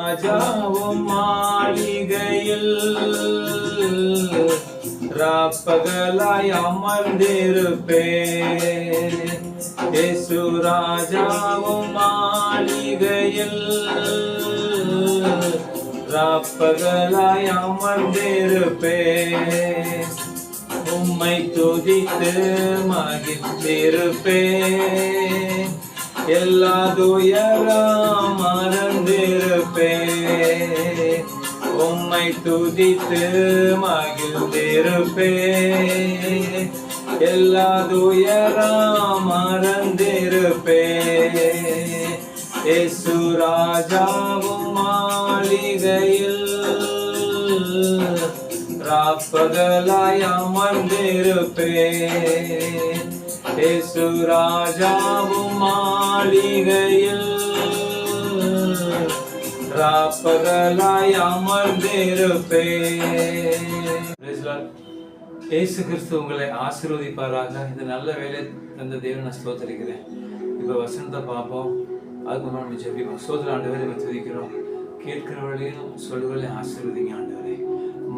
ராஜாவும் மாளிகையில் ராப்பகலாய் அமர்ந்திருப்பேன். இயேசு ராஜாவும் மாளிகையில் ராப்பகலாய் அமர்ந்திருப்பேன். உம்மை துதித்து மகிழ்ந்திருப்பேன். எல்லா துயரம் மறந்திருப்பேன். உம்மை துதித்து மகிழ்ந்திருப்பேன். எல்லா துயரம் மறந்திருப்பேன். இயேசு ராஜாவும் மாளிகையில் ராப்பகலாய் அமர்ந்திருப்பேன். இயேசு ராஜாவும் மாளிகையில் ராப்பகலாய் அமர்ந்திருப்பேன். இயேசு கிறிஸ்து உங்களை ஆசீர்வதிப்பாராக. இந்த நல்ல வேலை தந்த தேவனை நான் ஸ்தோத்திரிக்கிறேன். இப்போ வசனத்தை பார்ப்போம், அதுக்கு முன்னாடி நம்ம ஜெபிப்போம். ஸ்தோத்திர ஆண்டவரை துதிக்கிறோம். கேட்கிறவர்களையும் சொல்லுகளையும் ஆசீர்வதிங்க ஆண்டவரை.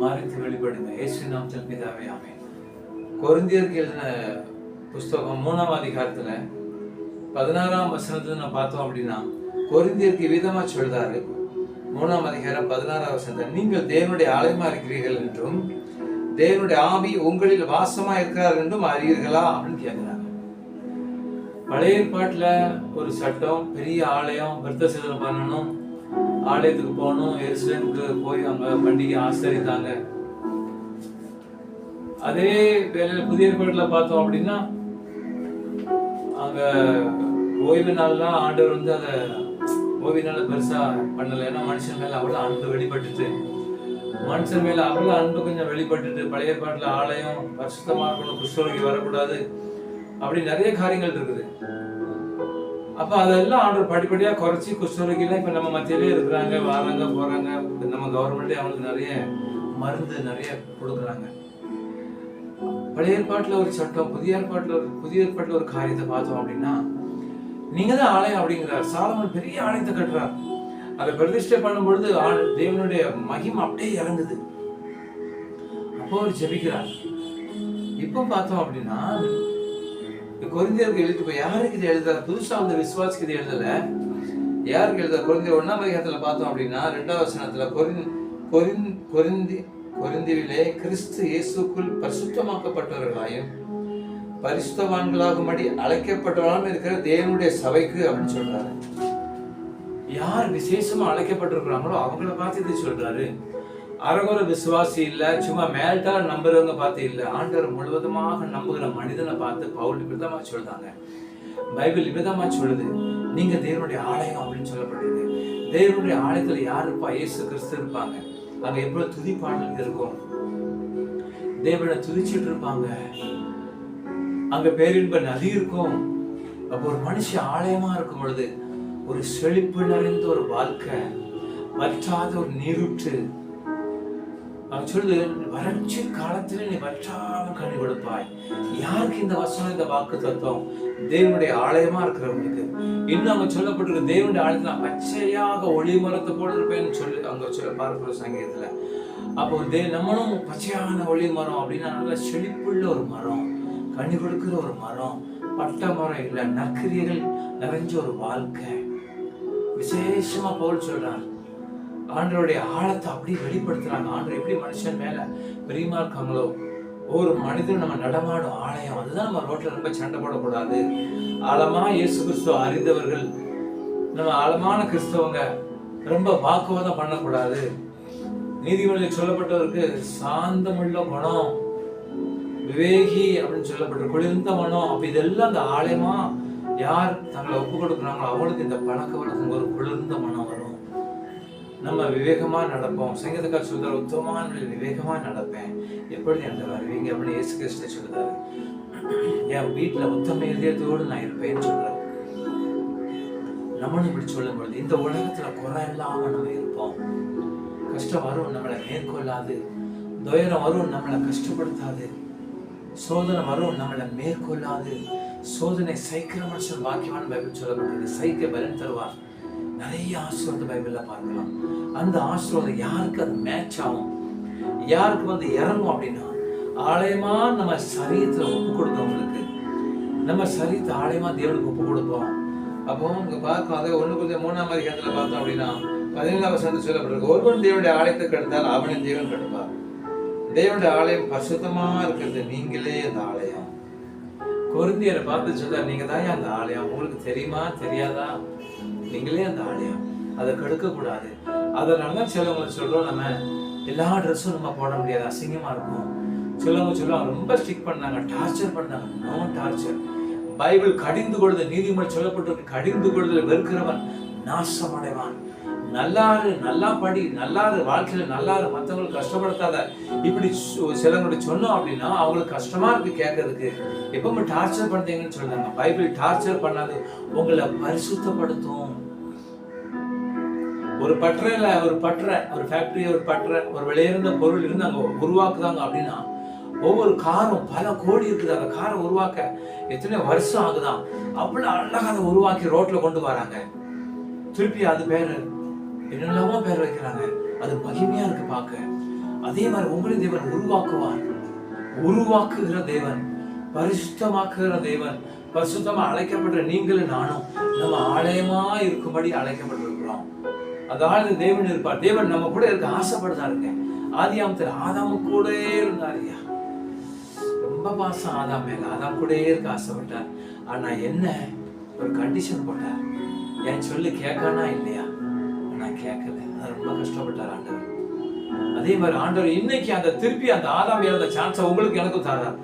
மறைத்து வெளிப்படுங்க இயேசு நாமத்தில் பிதாவே ஆமென். கொரிந்தியருக்கு எழுதின புஸ்தகம் 3ஆம் அதிகாரத்துல 16ஆம் வசனத்துல நான் பார்த்தோம் அப்படின்னா, கொரிந்தியருக்கு விதமா சொல்றாரு. 3ஆம் அதிகாரம் 16ஆம் வசனத்தை, நீங்கள் தேவனுடைய ஆலயமா இருக்கிறீர்கள் என்றும் தேவனுடைய ஆவி உங்களில் வாசமா இருக்கிறார் என்றும் அறியீர்களா அப்படின்னு கேட்கிறாங்க. பழைய ஏற்பாட்டுல ஒரு சட்டம், பெரிய ஆலயம், விருத்த சேதனம் பண்ணணும், ஆலயத்துக்கு போகணும், எருசலேமுக்கு போய் அவங்க பண்டிகை ஆசரித்தாங்க. அதே வேலையில புதிய ஏற்பாட்டுல பார்த்தோம் அப்படின்னா, அங்க ஓய்வு நாள்லாம் ஆண்டவர் வந்து அதை ஓய்வு நாள் பெருசா பண்ணல. ஏன்னா மனுஷன் மேல அவ்வளவு அன்பு வெளிப்பட்டுட்டு, மனுஷன் மேல அவ்வளவு அன்பு கொஞ்சம் வெளிப்பட்டுட்டு, பழைய ஏற்பாட்டுல ஆலயம் பரிசுத்தமா இருக்கணும், குஷ்டரோகி வரக்கூடாது, அப்படி நிறைய காரியங்கள் இருக்குது. அப்ப அதெல்லாம் ஆண்டவர் படிப்படியா குறைச்சி, குஷ்டரோகிலாம் இப்ப நம்ம மத்தியிலே இருக்கிறாங்க, வராங்க போறாங்க. நம்ம கவர்மெண்டே அவங்களுக்கு நிறைய மருந்து நிறைய கொடுக்குறாங்க. பழைய ஏற்பாட்டுல ஒரு சட்டம், புதிய ஏற்பாட்டுல ஒரு காரியத்தை பார்த்தோம் அப்படின்னா, நீங்க தான் ஆலயம் அப்படிங்கிறார். சாலமன் பெரிய ஆலயத்தை கட்டுறார். அதை பிரதிஷ்டை பண்ணும் பொழுது தேவனுடைய மகிமை அப்படியே இறங்குது. அப்போ அவர் ஜெபிக்கிறார். இப்போ பார்த்தோம் அப்படின்னா, கொரிந்தியருக்கு எழுதி போய் யாருக்கு இது எழுதுறாரு? புதுசா வந்து விசுவாசிக்கு இது எழுதல. யாருக்கு எழுத? கொரிந்தியர் 1ஆம் அதிகாரத்துல பார்த்தோம் அப்படின்னா 2ஆம் வசனத்துல, கொரிந்தியிலே கிறிஸ்து இயேசுக்குள் பரிசுத்தமாக்கப்பட்டவர்களாயும் பரிசுத்தவான்களாகும்படி அழைக்கப்பட்டவர்களாம் இருக்கிற தேவனுடைய சபைக்கு அப்படின்னு சொல்றாரு. யார் விசேஷமா அழைக்கப்பட்டிருக்கிறாங்களோ அவங்கள பார்த்து இது சொல்றாரு. அரகுர விசுவாசி இல்ல, சும்மா மேல்டால நம்புறவங்க பார்த்து இல்ல, ஆண்டவர் முழுவதுமாக நம்புகிற மனிதனை பார்த்து பவுல் விதமா சொல்றாங்க. பைபிள் விதமா சொல்லுது, நீங்க தேவனுடைய ஆலயம் அப்படின்னு சொல்லப்படுது. தேவனுடைய ஆலயத்துல யார் இருப்பா? இயேசு கிறிஸ்து இருப்பாங்க. அங்க எவ்வளவு துதிப்பாடல் இருக்கும், தேவனை துதிச்சுட்டு இருப்பாங்க. அங்க பேரின்ப நதி இருக்கும். அப்போ ஒரு மனுஷன் ஆலயமா இருக்கும் பொழுது ஒரு செழிப்பு நிறைந்த ஒரு வாழ்க்கை, வற்றாத ஒரு நீரூற்று. அவன் சொல்லுது, வறட்சி காலத்துல நீ வற்றாமல் கனி கொடுப்பாய். யாருக்கு இந்த வசனம், இந்த வாக்கு தத்துவம்? தேவனுடைய ஆலயமா இருக்கிறவங்களுக்கு. இன்னும் அவங்க சொல்லப்பட்டிருக்கு, தேவனுடைய ஆலயத்துல பச்சையாக ஒளி மரத்தை போல இருப்பேன்னு சொல்லி அவங்க சொல்ல பார்க்கிற சங்கீதத்துல. அப்போ நம்மளும் பச்சையான ஒளி மரம் அப்படின்னா நல்ல செழிப்புள்ள ஒரு மரம், கனி கொடுக்கிற ஒரு மரம், பட்ட மரம் இல்ல, நற்கிரியைகள் நிறைஞ்ச ஒரு வாழ்க்கை. விசேஷமா பவுல் சொல்றார், ஆண்டவருடைய ஆழத்தை அப்படியே வெளிப்படுத்துறாங்க. ஆண்டவர் எப்படி மனுஷன் மேல பிரியமா இருக்காங்களோ, ஒரு மனிதன் நம்ம நடமாடும் ஆலயம். அதுதான் நம்ம ரோட்ல ரொம்ப சண்டை போடக்கூடாது. ஆழமா இயேசு கிறிஸ்துவ அறிந்தவர்கள், நம்ம ஆழமான கிறிஸ்தவங்க ரொம்ப வாக்குவாதம் பண்ணக்கூடாது. நீதிமொழியில் சொல்லப்பட்டவருக்கு சாந்தமுள்ள குணம், விவேகி அப்படின்னு சொல்லப்பட்ட குளிர்ந்த மனம். அப்ப இதெல்லாம் அந்த ஆலயமா யார் தங்களை ஒப்பு கொடுக்குறாங்களோ அவங்களுக்கு இந்த பழக்க வழக்கம் ஒரு குளிர்ந்த மனம் வரும். நம்ம விவேகமா நடப்போம். சங்கீதக்காரர் சொல்றாரு, உத்தமமான விவேகமா நடப்பேன். எப்படி அந்த வருவீங்க அப்படின்னு இயேசு கிறிஸ்து சொல்றாரு. என் வீட்டுல உத்தம இதயத்தோடு நான் இருப்பேன்னு சொல்றாரு. நம்மளும் இப்படி சொல்லும் பொழுது இந்த உலகத்துல குறை இல்லாம நம்ம இருப்போம். கஷ்டம் வரும், நம்மளை மேற்கொள்ளாது. துயரம் வரும், நம்மளை கஷ்டப்படுத்தாது. சோதனை வரும், நம்மளை மேற்கொள்ளாது. சோதனை சைக்கிற மனுஷன் பாக்கியவான் பைபிள் சொல்லப்பட்டது. சைக்க பலன் தருவார். நிறைய ஆசீர்வாதம் பைபிள்ல பார்க்கலாம். அந்த ஆசீர்வாதம் யாருக்கு அது மேட்ச் ஆகும், யாருக்கு இறங்கும் அப்படின்னா, ஆலயமா நம்ம சரீரத்துல ஒப்பு கொடுத்தவங்களுக்கு, நம்ம சரீரத்தை ஆலயமா தேவனுக்கு ஒப்பு கொடுப்போம். அப்போ இங்க பார்க்கும், அதை 1 அதிகாரத்துல பார்த்தோம் அப்படின்னா 17ஆம் வசனத்தில் சொல்லப்பட்டிருக்கு, ஒருவன் தேவனுடைய ஆலயத்தை கெடுத்தால் அவனின் தேவன் கெடுப்பார். தேவனுடைய ஆலயம் பரிசுத்தமா இருக்கிறது, நீங்களே அந்த ஆலயம். கொரிந்தியரை பார்த்து சொல்ல, நீங்க தான் அந்த ஆலயம், உங்களுக்கு தெரியுமா தெரியாதா, நீங்களே அந்த ஆலயம், அதை கெடுக்க கூடாது. அதனாலதான் சிலவங்க சொல்றோம், நம்ம எல்லா ட்ரெஸ்ஸும் நம்ம போட முடியாது, அசிங்கமா இருக்கும். சிலவங்க சொல்லுவாங்க ரொம்ப ஸ்ட்ரிக்ட் பண்ணாங்க, டார்ச்சர் பண்ணாங்க. No torture. பைபிள் கடிந்து கொள்ளுதல், நீதிமொழி சொல்லப்பட்டிருக்கு, கடிந்து கொள்ளுதல் வெறுக்கிறவன் நாசமடைவான். நல்லாரு, நல்லா படி, நல்லாரு, வாழ்க்கையில நல்லாரு, மற்றவங்களுக்கு கஷ்டப்படுத்தாத, இப்படி சிலவங்களுக்கு சொன்னோம் அப்படின்னா அவங்களுக்கு கஷ்டமா இருக்கு கேட்கறதுக்கு. எப்பவுமே டார்ச்சர் பண்றீங்கன்னு சொல்றாங்க. பைபிள் டார்ச்சர் பண்ணாது, உங்களை பரிசுத்தப்படுத்தும். ஒரு பட்டறையில ஒரு ஃபேக்டரி, ஒரு விலையிருந்த பொருள் இருந்து அங்க உருவாக்குதாங்க அப்படின்னா, ஒவ்வொரு காரும் பல கோடி இருக்குது. அந்த காரை உருவாக்க எத்தனை வருஷம் ஆகுதான். அவ்வளவு அழகாக அதை உருவாக்கி ரோட்ல கொண்டு வராங்க. திருப்பி அது பேரு என்னெல்லாமோ பேர் வைக்கிறாங்க. அது மகிமையா இருக்கு பார்க்க. அதே மாதிரி உங்களின் தேவன் உருவாக்குவார். உருவாக்குகிற தேவன், பரிசுத்தமாக்குகிற தேவன். பரிசுத்தமா அழைக்கப்பட்ட நீங்களும் நானும் நம்ம ஆலயமா இருக்கும்படி அழைக்கப்பட்டிருக்கிறோம். அதாவது தேவன் இருப்பார். தேவன் நம்ம கூட இருக்க ஆசைப்படுதாருங்க. ஆதியாமத்தில் ஆதாமு கூட இருந்தாருயா, ரொம்ப பாசம் ஆதாம் மேல. ஆதாம் கூட இருக்க ஆசைப்பட்டார். ஆனா என்ன ஒரு கண்டிஷன் போட்டார், என் சொல்லு கேட்கானா இல்லையா? நான் கேட்கல. அது ரொம்ப கஷ்டப்பட்டார் ஆண்டவர். அதே மாதிரி ஆண்டவர் இன்னைக்கு அந்த திருப்பி அந்த ஆதாம் இழந்த சான்ஸை உங்களுக்கு எனக்கும் தர்றார்.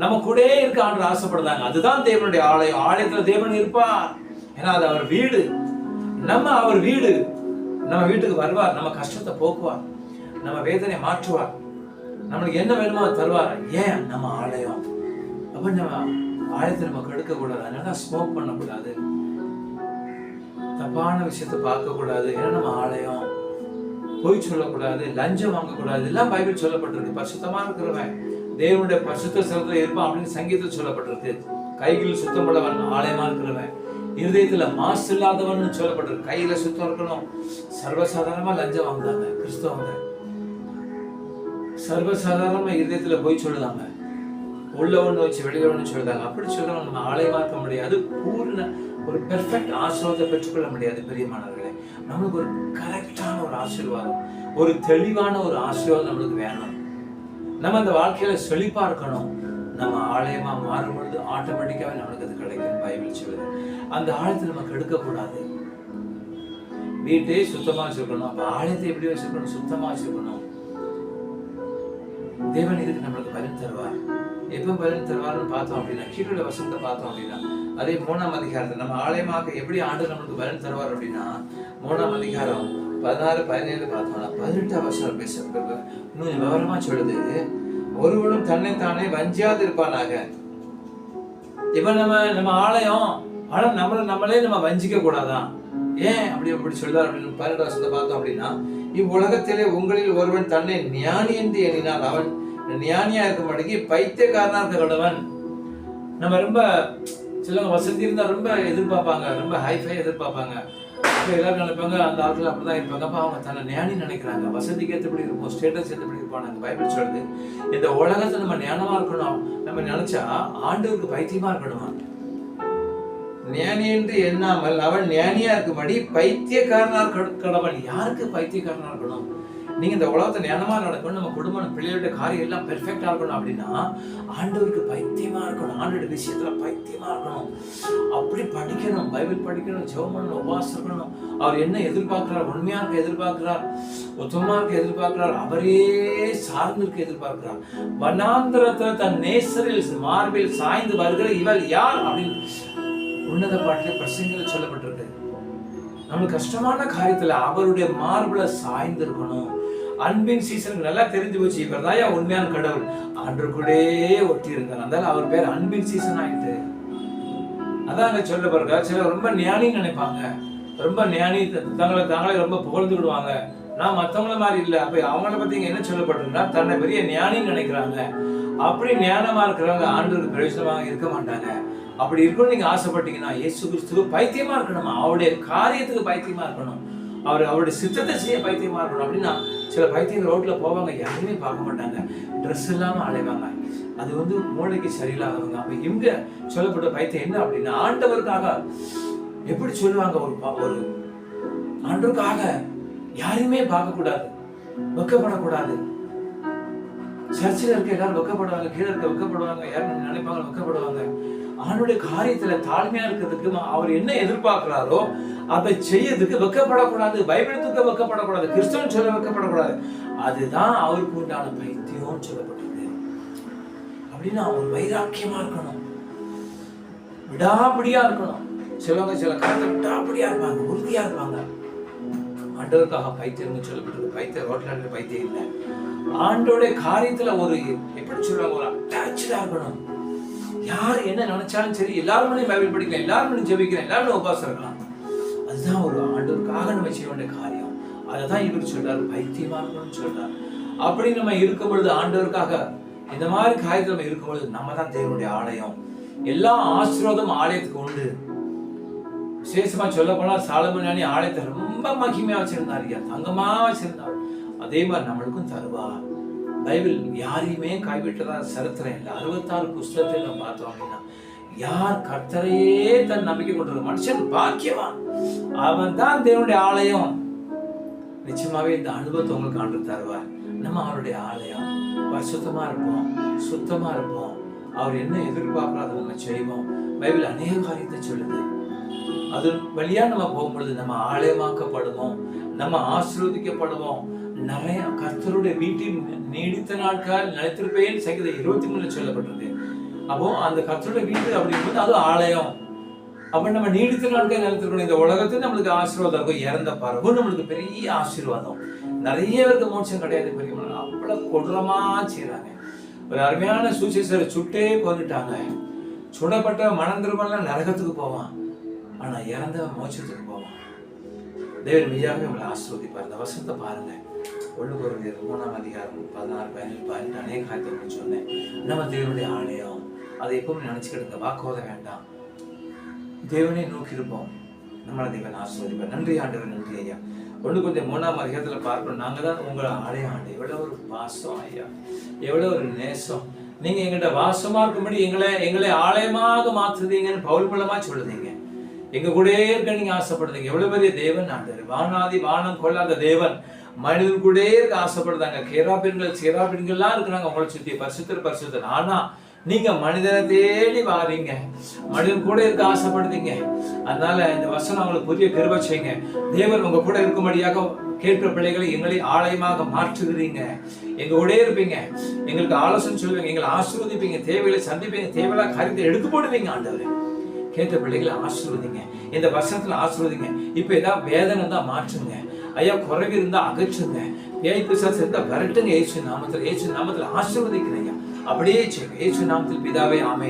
நம்ம கூட இருக்க ஆண்டவர் ஆசைப்படுறாங்க. அதுதான் தேவனுடைய ஆலயம். ஆலயத்துல தேவன் இருப்பார். ஏன்னா அது அவர் வீடு. நம்ம அவர் வீடு. நம்ம வீட்டுக்கு வருவார், நம்ம கஷ்டத்தை போக்குவார், நம்ம வேதனை மாற்றுவார், நம்மளுக்கு என்ன வேணுமோ தருவார். ஏன்? நம்ம ஆலயம். அப்ப நம்ம ஆலயத்தை நம்ம கெடுக்க கூடாது. அதனால ஸ்மோக் பண்ணக்கூடாது, தப்பான விஷயத்தை பார்க்க கூடாது. ஏன்னா நம்ம ஆலயம். பொய் சொல்லக்கூடாது, லஞ்சம் வாங்கக்கூடாது. எல்லாம் பைபிள் சொல்லப்பட்டிருக்கு. பரிசுத்தமா இருக்கிறவன் தேவனுடைய பரிசுத்த ஸ்தலத்துல இருப்பான் அப்படின்னு சங்கீதத்தில் சொல்லப்பட்டிருக்கு. கைகளில் சுத்தம் உள்ளவன் ஆலயமா இருக்கிறவன், இருதயத்துல மாசு இல்லாதவன் சொல்லப்பட்டிருக்கு. கையில சுத்தம் இருக்கணும். சர்வசாதாரணமா லஞ்சம் வாங்குறாங்க கிறிஸ்தவங்க. சர்வசாதாரணமா இருதயத்துல போய் சொல்லுதாங்க, உள்ள ஒண்ணு வச்சு வெளியில ஒண்ணு சொல்லுதாங்க. அப்படி சொல்றவங்க நம்ம ஆலயமா இருக்க முடியாது. பூர்ண ஒரு பெர்ஃபெக்ட் ஆசீர்வாதத்தை பெற்றுக்கொள்ள முடியாது. பிரியமானவர்களே, நம்மளுக்கு ஒரு கரெக்டான ஒரு ஆசீர்வாதம், ஒரு தெளிவான ஒரு ஆசீர்வாதம் நம்மளுக்கு வேணும். நம்ம அந்த வாழ்க்கையில செழிப்பா இருக்கணும். நம்ம ஆலயமா மாறும் பொழுது ஆட்டோமேட்டிக்காவே நம்மளுக்கு அது கிடைக்கும். பைபிள் சொல்லுது. அந்த ஆலயத்தை நம்ம கெடுக்க கூடாது. வீட்டையே சுத்தமா வச்சிருக்கணும். அப்ப ஆலயத்தை எப்படி வச்சிருக்கணும்? சுத்தமா வச்சிருக்கணும். தேவன் இதுக்கு நம்மளுக்கு பலன் தருவார். எப்ப பலன் தருவார்னு பார்த்தோம் அப்படின்னா, கீழே வசனத்தை பார்த்தோம் அப்படின்னா, அதே 3ஆம் அதிகாரத்தில் நம்ம ஆலயமாக எப்படி ஆண்டவர் நம்மளுக்கு பலன் தருவார் அப்படின்னா, 3ஆம் அதிகாரம் 16, 17 பார்த்தோம்னா 18ஆம் வசனம் பேசுறது இன்னும் விவரமா சொல்லுது. ஒருவனும் தன்னைத்தானே வஞ்சியாது இருப்பானாக. இப்ப நம்ம ஆலயம், ஆனா நம்மளே நம்ம வஞ்சிக்க கூடாதான். ஏன் அப்படி சொல்றாரு அப்படின்னு 12ஆம் வசனத்தை பார்த்தோம் அப்படின்னா, இவ்வுலகத்திலே உங்களில் ஒருவன் தன்னை ஞானி என்று எண்ணினால் அவன் ஞானியா இருக்க மாட்டேங்கி பைத்தியக்காரனா இருக்க கடவன். நம்ம ரொம்ப சிலவங்க வசதி இருந்தா ரொம்ப எதிர்பார்ப்பாங்க, ரொம்ப ஹைஃபை எதிர்பார்ப்பாங்க. எல்லாரும் நினைப்பாங்க அந்த ஆட்கள் அப்படிதான் இருப்பாங்க. அப்ப அவங்க தன்னை ஞானி நினைக்கிறாங்க. வசதிக்கு ஏற்றபடி இருப்போம், ஸ்டேட்டஸ் ஏற்றபடி இருப்பாங்க. பைபிள் சொல்லுது, இந்த உலகத்தை நம்ம ஞானமா இருக்கணும். நம்ம நினைச்சா ஆண்டவருக்கு பைத்தியமா இருக்கணுமா? ஞானி என்று எண்ணாமல் அவன் ஞானியா இருக்கும்படி பைத்தியக்காரனா கடவன். யாருக்கு பைத்தியக்காரனா இருக்கணும்? நீங்க இந்த உலகத்தை ஞானமா நடக்கணும், நம்ம குடும்பம் பிள்ளையோட காரியம் எல்லாம் பெர்ஃபெக்டா இருக்கணும் அப்படின்னா ஆண்டவருக்கு பைத்தியமா இருக்கணும். ஆண்டோட விஷயத்துல பைத்தியமா இருக்கணும். அப்படி படிக்கணும், பைபிள் படிக்கணும், ஜெபம் பண்ணணும், உபவாசம் இருக்கணும். அவர் என்ன எதிர்பார்க்கிறார்? உண்மையா இருக்க எதிர்பார்க்கிறார், உத்தமமா இருக்க எதிர்பார்க்கிறார், அவரே சார்ந்து இருக்க எதிர்பார்க்கிறார். வனாந்திரத்துல தன் நேசரில் மார்பில் சாய்ந்து வருகிற இவள் யார் அப்படின்னு உன்னத பாட்டிலே பிரசங்கத்தில் சொல்லப்பட்டிருக்கு. நம்மளுக்கு கஷ்டமான காரியத்துல அவருடைய மார்பில சாய்ந்து இருக்கணும். அன்பின் சீசனுக்கு நல்லா தெரிஞ்சு போச்சு, இவர் தான் உண்மையான கடவுள். ஆண்டவர் கூட ஒட்டி இருந்தார். அதனால அவர் பேர் அன்பின் சீசன் ஆயிட்டு. அதான் சொல்ல பாருங்க, சிலர் ரொம்ப ஞானின்னு நினைப்பாங்க. ரொம்ப ஞானி, தாங்களே ரொம்ப புகழ்ந்து விடுவாங்க. நான் மற்றவங்கள மாதிரி இல்லை. அப்ப அவங்கள பத்தி என்ன சொல்லப்பட்டிருந்தா, தன்னை பெரிய ஞானின்னு நினைக்கிறாங்க. அப்படி ஞானமா இருக்கிறவங்க ஆண்டவருக்கு பிரயோஜனமாக இருக்க மாட்டாங்க. அப்படி இருக்கணும் நீங்க ஆசைப்பட்டீங்கன்னா இயேசு கிறிஸ்துவுக்கு பைத்தியமா இருக்கணுமா, அவருடைய காரியத்துக்கு பைத்தியமா இருக்கணும், அவருடைய சித்தத்தை செய்ய பைத்தியமா இருக்கணும். அப்படின்னா சில பைத்தியங்கள் ரோட்ல போவாங்க, யாருமே பார்க்க மாட்டாங்க, ட்ரெஸ் இல்லாம அலைவாங்க, அது மூளைக்கு சரியில்லாதவங்க. அப்ப இவங்க சொல்லப்பட்ட பைத்தியம் என்ன அப்படின்னா, ஆண்டவருக்காக எப்படி சொல்லுவாங்க, ஒரு ஆண்டவருக்காக யாரையுமே பார்க்க கூடாது, வெக்கப்படக்கூடாது. சர்ச்சில் இருக்க எல்லாரும் வெக்கப்படுவாங்க, கீழே இருக்க வெக்கப்படுவாங்க, யாரும் நினைப்பாங்க வெக்கப்படுவாங்க. அவனுடைய காரியத்துல தாழ்மையா இருக்கிறதுக்கு அவர் என்ன எதிர்பார்க்கிறாரோ அதை செய்யறதுக்கு வெக்கப்படக்கூடாது, பைபிளுக்கு வெக்கப்படக்கூடாது, கிறிஸ்தவன் சொல்ல வெக்கப்படக்கூடாது. அதுதான் அவருக்கு உண்டான பைத்தியம் சொல்லப்பட்டது. அப்படின்னா அவர் வைராக்கியமா இருக்கணும், விடாப்பிடியா இருக்கணும். சிலவங்க சில காலத்துல விடாப்பிடியா இருப்பாங்க, உறுதியா இருப்பாங்க. ஆண்டவருக்காக பைத்தியம் சொல்லப்பட்டிருக்கு. பைத்தியம் ரோட்ல பைத்தியம் இல்லை, ஆண்டோடைய காரியத்துல ஒரு எப்படி சொல்றாங்க, ஒரு அட்டாச்சா இருக்கணும். யாரு என்ன நினைச்சாலும் சரி, எல்லாரும் பைபிள் படிக்கலாம், எல்லாரும் ஜெபிக்கலாம், எல்லாரும் உபவாசம் இருக்கலாம். அதுதான் ஒரு ஆண்டவருக்காக நம்ம செய்ய வேண்டிய காரியம். அதைதான் இவர் சொல்றாரு, பைத்தியமா இருக்கணும்னு சொல்றாரு. அப்படி நம்ம இருக்கும் பொழுது, ஆண்டவருக்காக இந்த மாதிரி காரியத்தில் நம்ம இருக்கும் பொழுது, நம்ம தான் தேவனுடைய ஆலயம். எல்லா ஆசீர்வாதம் ஆலயத்துக்கு உண்டு. விசேஷமா சொல்ல போனா சாலமோன் ஆலயத்தை ரொம்ப மகிமையா வச்சிருந்தாரு, தங்கமா வச்சிருந்தார். அதே மாதிரி நம்மளுக்கும் தருவா. பைபிள் யாரையுமே கைவிட்டதா சரித்திரம் இல்லை. 66 புஸ்தகத்தில் நம்ம பார்த்தோம் அப்படின்னா, யார் கர்த்தரையே தன் நம்பிக்கை கொண்டிருக்க மனுஷன் பாக்கியவான், அவன் தான் தேவனுடைய ஆலயம். நிச்சயமாவே இந்த அனுபவத்தை உங்களுக்கு ஆண்டு தருவார். நம்ம அவருடைய ஆலயம், பரிசுத்தமா இருப்போம், சுத்தமா இருப்போம், அவர் என்ன எதிர்பார்க்கிறாத நம்ம செய்வோம். பைபிள் அநேக காரியத்தை சொல்லுது. அது வழியா நம்ம போகும்பொழுது நம்ம ஆலயமாக்கப்படுவோம், நம்ம ஆசீர்வதிக்கப்படுவோம். நிறைய கர்த்தருடைய வீட்டில் நீடித்த நாட்கள் நிலைத்திருப்பேன் சங்கீதம் 23 சொல்லப்பட்டிருக்கு. அப்போ அந்த கர்த்தருடைய வீட்டு அப்படிங்கும்போது அது ஆலயம். அப்ப நம்ம நீடித்த நாட்கள் நிலைத்திருக்கணும். இந்த உலகத்தில் நம்மளுக்கு ஆசீர்வாதம் இருக்கும், இறந்த பிறகு நம்மளுக்கு பெரிய ஆசீர்வாதம். நிறைய பேருக்கு மோட்சம் கிடையாது, பெரிய அவ்வளவு கொடூரமா செய்யறாங்க. ஒரு அருமையான சுவிசேஷரை சுட்டே கொண்டுட்டாங்க. சுடப்பட்ட மனம் திரும்பலாம் நரகத்துக்கு போவான், ஆனா இறந்தவன் மோட்சத்துக்கு போவான். தேவன் மெய்யாகவே உங்களை ஆசீர்வதிப்பார். இந்த வசனத்தை பாருங்க, 1 கொரிந்தியர் 3 அதிகாரம் 16, 17, 18 அநேக காரியத்தை சொன்னேன். நம்ம தேவனுடைய ஆலயம், அதை எப்பவுமே நினைச்சுக்கிடுங்க, வாக்குவாத வேண்டாம். தேவனை நோக்கி இருப்போம், நம்மளை தேவன் ஆசீர்வதிப்பார். நன்றி ஆண்டவர், நன்றி ஐயா. 1 கொரிந்தியர் 3 அதிகாரத்துல பார்க்கணும், நாங்க தான் உங்களை ஆலயம். ஆண்டு எவ்வளவு ஒரு பாசம் ஐயா, எவ்வளவு ஒரு நேசம். நீங்க எங்கள்கிட்ட வாசமா இருக்கும்படி எங்களை ஆலயமாக மாற்றுதீங்கன்னு பவுல் மூலமா சொல்லுதீங்க. எங்க கூட இருக்க நீங்க ஆசைப்படுறீங்க. எவ்வளவு பெரிய தேவன் ஆண்டவர், வானாதி வானம் கொள்ளாத தேவன் மனிதன் கூட இருக்க ஆசைப்படுறாங்க. சேராபீன்கள்லாம் இருக்கிறாங்க உங்களை சுத்தி, பரிசுத்தர். ஆனா நீங்க மனிதனை தேடி வாரீங்க, மனிதன் கூட இருக்க ஆசைப்படுறீங்க. அதனால இந்த வசனம் அவங்களுக்கு புதிய கிருபை செய்யுங்க. தேவன் உங்க கூட இருக்கும்படியாக கேட்கிற பிள்ளைகளை எங்களை ஆலயமாக மாற்றுகிறீங்க. எங்க கூட இருப்பீங்க, எங்களுக்கு ஆலோசனை சொல்லுவீங்க, எங்களை ஆசீர்வதிப்பீங்க, தேவைகளை சந்திப்பீங்க, தேவையில்லா காரியத்தை எடுத்து போடுவீங்க. ஆண்டவரே, கேட்ட பிள்ளைகளை ஆசீர்வதிங்க, இந்த வசனத்துல ஆசீர்வதிங்க. இப்ப ஏதாவது வேதனை தான் மாற்றுங்க ஐயா, குறைவு இருந்தா அகற்றுங்க, பேய் பிசாசு இருந்தா விரட்டுங்க. இயேசு நாமத்தில் ஆசீர்வதிக்கிறேன் ஐயா. அப்படியே செய்யுங்க. இயேசு நாமத்தில் பிதாவே, ஆமென்.